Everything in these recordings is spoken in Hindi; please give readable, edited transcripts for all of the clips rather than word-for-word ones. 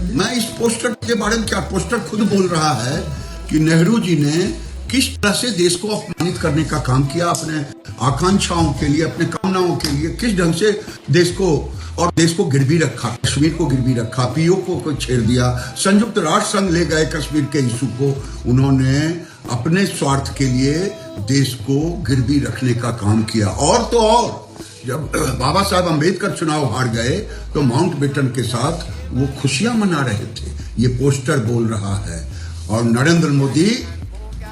मैं इस पोस्टर के बारे में क्या, पोस्टर खुद बोल रहा है कि नेहरू जी ने किस तरह से देश को अपमानित करने का काम किया, अपने आकांक्षाओं के लिए, अपने कामनाओं के लिए किस ढंग से देश को गिरवी रखा, कश्मीर को गिरवी रखा, पीओके को छेड़ दिया, संयुक्त राष्ट्र संघ ले गए कश्मीर के इशू को। उन्होंने अपने स्वार्थ के लिए देश को गिरवी रखने का काम किया। और तो और जब बाबा साहब अंबेडकर चुनाव हार गए तो माउंटबेटन के साथ वो खुशियां मना रहे थे, ये पोस्टर बोल रहा है। और नरेंद्र मोदी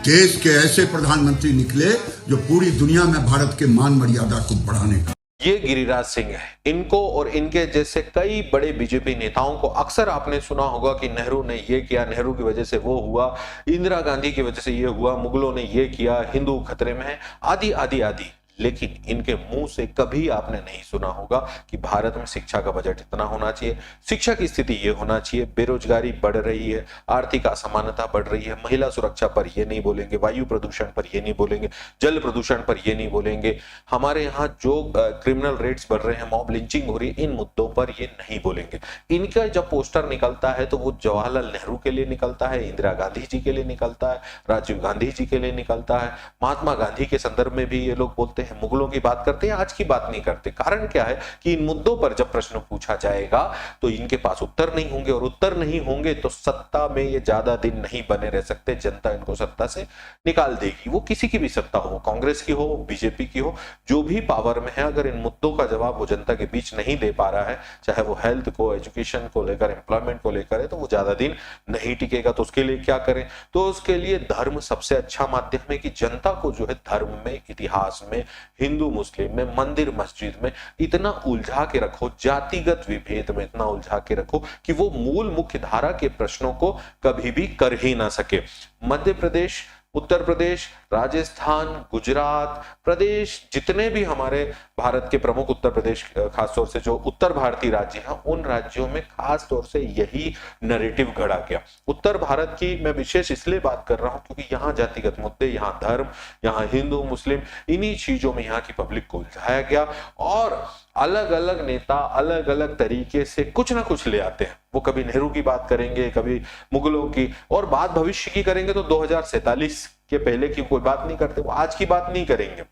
देश के ऐसे प्रधानमंत्री निकले जो पूरी दुनिया में भारत के मान मर्यादा को बढ़ाने का। ये गिरिराज सिंह है। इनको और इनके जैसे कई बड़े बीजेपी नेताओं को अक्सर आपने सुना होगा कि नेहरू ने ये किया, नेहरू की वजह से वो हुआ, इंदिरा गांधी की वजह से ये हुआ, मुगलों ने ये किया, हिंदू खतरे में है, आदि आदि आदि। लेकिन इनके मुंह से कभी आपने नहीं सुना होगा कि भारत में शिक्षा का बजट इतना होना चाहिए, शिक्षा की स्थिति ये होना चाहिए, बेरोजगारी बढ़ रही है, आर्थिक असमानता बढ़ रही है, महिला सुरक्षा पर ये नहीं बोलेंगे, वायु प्रदूषण पर ये नहीं बोलेंगे, जल प्रदूषण पर ये नहीं बोलेंगे, हमारे यहाँ जो क्रिमिनल रेट्स बढ़ रहे हैं, मॉब लिंचिंग हो रही है, इन मुद्दों पर ये नहीं बोलेंगे। इनका जब पोस्टर निकलता है तो वो जवाहरलाल नेहरू के लिए निकलता है, इंदिरा गांधी जी के लिए निकलता है, राजीव गांधी जी के लिए निकलता है, महात्मा गांधी के संदर्भ में भी ये लोग बोलते हैं, मुगलों की बात करते हैं, आज की बात नहीं करते। कारण क्या है कि इन मुद्दों पर जब प्रश्न पूछा जाएगा तो इनके पास उत्तर नहीं होंगे, और उत्तर नहीं होंगे तो सत्ता में ये ज्यादा दिन नहीं बने रह सकते, जनता इनको सत्ता से निकाल देगी। वो किसी की भी सत्ता हो, कांग्रेस की हो, बीजेपी की हो, जो भी पावर में है, अगर इन मुद्दों का जवाब वो जनता के बीच नहीं दे पा रहा है, चाहे वो हेल्थ को, एजुकेशन को लेकर, एम्प्लॉयमेंट को लेकर है, तो वो ज्यादा दिन नहीं टिकेगा। तो उसके लिए क्या करें? तो उसके लिए धर्म सबसे अच्छा माध्यम है कि जनता को जो है धर्म में, इतिहास में, हिंदू मुस्लिम में, मंदिर मस्जिद में इतना उलझा के रखो, जातिगत विभेद में इतना उलझा के रखो कि वो मूल मुख्य धारा के प्रश्नों को कभी भी कर ही ना सके। मध्य प्रदेश, उत्तर प्रदेश, राजस्थान, गुजरात, प्रदेश, जितने भी हमारे भारत के प्रमुख, उत्तर प्रदेश खासतौर से जो उत्तर भारतीय राज्य हैं, उन राज्यों में खास तौर से यही नैरेटिव गढ़ा गया। उत्तर भारत की मैं विशेष इसलिए बात कर रहा हूं क्योंकि यहाँ जातिगत मुद्दे, यहाँ धर्म, यहाँ हिंदू मुस्लिम, इन्हीं चीजों में यहाँ की पब्लिक को उलझाया गया, और अलग अलग नेता अलग अलग तरीके से कुछ ना कुछ ले आते हैं। वो कभी नेहरू की बात करेंगे, कभी मुगलों की, और बात भविष्य की करेंगे तो 2047 के पहले की कोई बात नहीं करते, वो आज की बात नहीं करेंगे।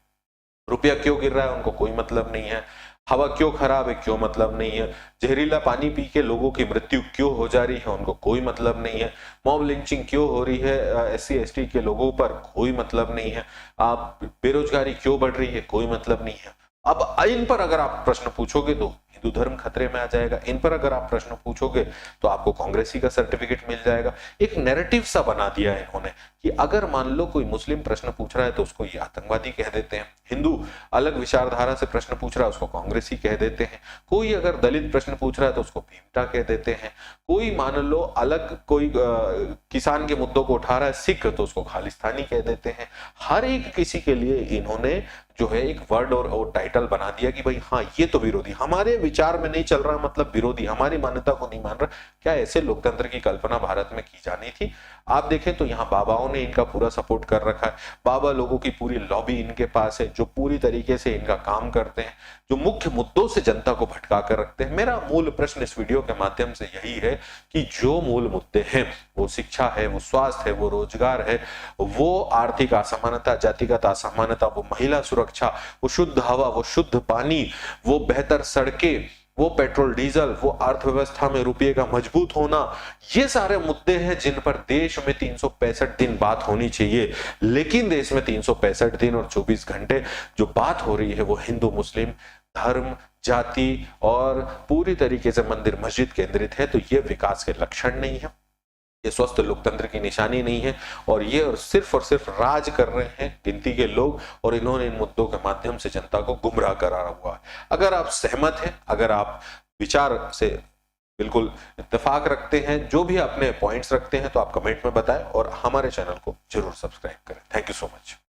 रुपया क्यों गिर रहा है उनको कोई मतलब नहीं है, हवा क्यों खराब है क्यों मतलब नहीं है, जहरीला पानी पी के लोगों की मृत्यु क्यों हो जा रही है उनको कोई मतलब नहीं है, मॉब लिंचिंग क्यों हो रही है SC ST के लोगों पर कोई मतलब नहीं है, आप बेरोजगारी क्यों बढ़ रही है कोई मतलब नहीं है। अब इन पर अगर आप प्रश्न पूछोगे तो हिंदू धर्म खतरे में आ जाएगा, इन पर अगर आप प्रश्न पूछोगे तो आपको कांग्रेसी का सर्टिफिकेट मिल जाएगा। एक नैरेटिव सा बना दिया है इन्होंने कि अगर मान लो कोई मुस्लिम प्रश्न पूछ रहा है तो उसको ये आतंकवादी कह देते हैं, हिंदू अलग विचारधारा से प्रश्न पूछ रहा है उसको कांग्रेसी कह देते हैं, कोई अगर दलित प्रश्न पूछ रहा है तो उसको भीमटा कह देते हैं, कोई मान लो अलग कोई किसान के मुद्दों को उठा रहा है सिख तो उसको खालिस्तानी कह देते हैं। हर एक किसी के लिए इन्होंने जो है एक वर्ड और टाइटल बना दिया कि भाई हाँ ये तो विरोधी, हमारे विचार में नहीं चल रहा मतलब विरोधी, हमारी मान्यता को नहीं मान रहा। क्या ऐसे लोकतंत्र की कल्पना भारत में की जानी थी? आप देखें तो यहाँ बाबाओं ने इनका पूरा सपोर्ट कर रखा है, बाबा लोगों की पूरी लॉबी इनके पास है जो पूरी तरीके से इनका काम करते हैं, जो मुख्य मुद्दों से जनता को भटका कर रखते हैं। मेरा मूल प्रश्न इस वीडियो के माध्यम से यही है कि जो मूल मुद्दे हैं वो शिक्षा है, वो स्वास्थ्य है, वो रोजगार है, वो आर्थिक असमानता, जातिगत असमानता, वो महिला सुरक्षा, वो शुद्ध हवा, वो शुद्ध पानी, वो बेहतर सड़कें, वो पेट्रोल डीजल, वो अर्थव्यवस्था में रुपये का मजबूत होना, ये सारे मुद्दे हैं जिन पर देश में 365 दिन बात होनी चाहिए। लेकिन देश में 365 दिन और 24 घंटे जो बात हो रही है वो हिंदू मुस्लिम, धर्म, जाति और पूरी तरीके से मंदिर मस्जिद केंद्रित है। तो ये विकास के लक्षण नहीं है, ये स्वस्थ लोकतंत्र की निशानी नहीं है, और ये और सिर्फ राज कर रहे हैं गिनती के लोग, और इन्होंने इन मुद्दों के माध्यम से जनता को गुमराह करा हुआ है। अगर आप सहमत हैं, अगर आप विचार से बिल्कुल इत्तेफाक रखते हैं, जो भी अपने पॉइंट्स रखते हैं, तो आप कमेंट में बताएं और हमारे चैनल को जरूर सब्सक्राइब करें। Thank you so much.